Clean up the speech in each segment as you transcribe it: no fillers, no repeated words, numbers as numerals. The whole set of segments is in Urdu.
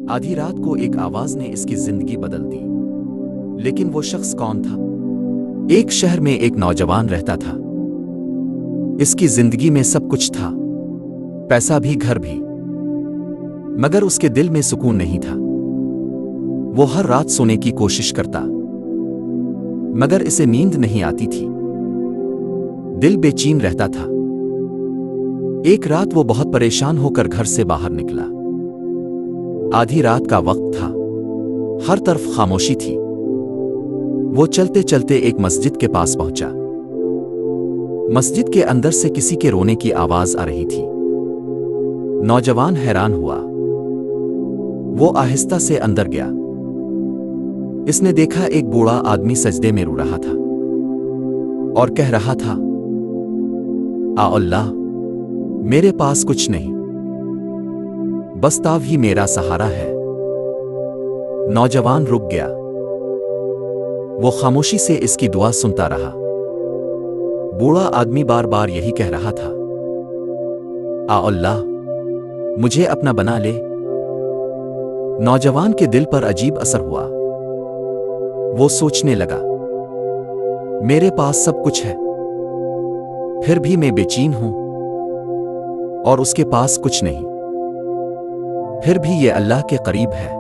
آدھی رات کو ایک آواز نے اس کی زندگی بدل دی۔ لیکن وہ شخص کون تھا؟ ایک شہر میں ایک نوجوان رہتا تھا۔ اس کی زندگی میں سب کچھ تھا، پیسہ بھی، گھر بھی، مگر اس کے دل میں سکون نہیں تھا۔ وہ ہر رات سونے کی کوشش کرتا، مگر اسے نیند نہیں آتی تھی۔ دل بے چین رہتا تھا۔ ایک رات وہ بہت پریشان ہو کر گھر سے باہر نکلا۔ آدھی رات کا وقت تھا، ہر طرف خاموشی تھی۔ وہ چلتے چلتے ایک مسجد کے پاس پہنچا۔ مسجد کے اندر سے کسی کے رونے کی آواز آ رہی تھی۔ نوجوان حیران ہوا۔ وہ آہستہ سے اندر گیا۔ اس نے دیکھا ایک بوڑھا آدمی سجدے میں رو رہا تھا اور کہہ رہا تھا، اللہ، میرے پاس کچھ نہیں، بس تاو ہی میرا سہارا ہے۔ نوجوان رک گیا۔ وہ خاموشی سے اس کی دعا سنتا رہا۔ بوڑھا آدمی بار بار یہی کہہ رہا تھا، اللہ، مجھے اپنا بنا لے۔ نوجوان کے دل پر عجیب اثر ہوا۔ وہ سوچنے لگا، میرے پاس سب کچھ ہے، پھر بھی میں بے چین ہوں، اور اس کے پاس کچھ نہیں، پھر بھی یہ اللہ کے قریب ہے۔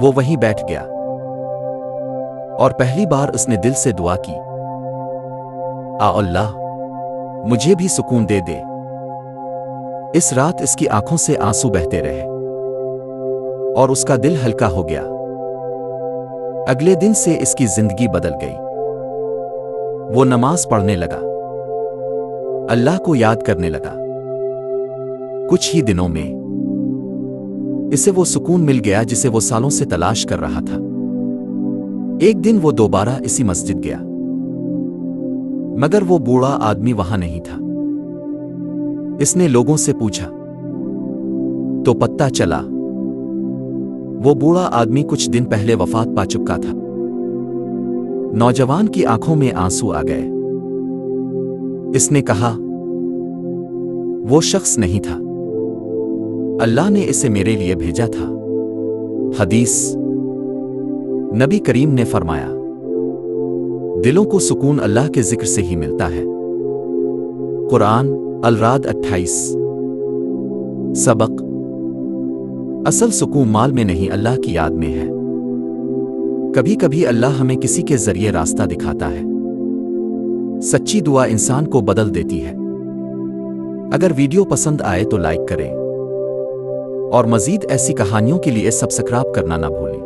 وہ وہیں بیٹھ گیا اور پہلی بار اس نے دل سے دعا کی، اللہ، مجھے بھی سکون دے دے۔ اس رات اس کی آنکھوں سے آنسو بہتے رہے اور اس کا دل ہلکا ہو گیا۔ اگلے دن سے اس کی زندگی بدل گئی۔ وہ نماز پڑھنے لگا، اللہ کو یاد کرنے لگا۔ کچھ ہی دنوں میں اسے وہ سکون مل گیا جسے وہ سالوں سے تلاش کر رہا تھا۔ ایک دن وہ دوبارہ اسی مسجد گیا، مگر وہ بوڑھا آدمی وہاں نہیں تھا۔ اس نے لوگوں سے پوچھا تو پتہ چلا وہ بوڑھا آدمی کچھ دن پہلے وفات پا چکا تھا۔ نوجوان کی آنکھوں میں آنسو آ گئے۔ اس نے کہا، وہ شخص نہیں تھا، اللہ نے اسے میرے لیے بھیجا تھا۔ حدیث، نبی کریم نے فرمایا، دلوں کو سکون اللہ کے ذکر سے ہی ملتا ہے۔ قرآن، الرعد 28۔ سبق: اصل سکون مال میں نہیں، اللہ کی یاد میں ہے۔ کبھی کبھی اللہ ہمیں کسی کے ذریعے راستہ دکھاتا ہے۔ سچی دعا انسان کو بدل دیتی ہے۔ اگر ویڈیو پسند آئے تو لائک کریں اور مزید ایسی کہانیوں کے لیے سبسکرائب کرنا نہ بھولیں۔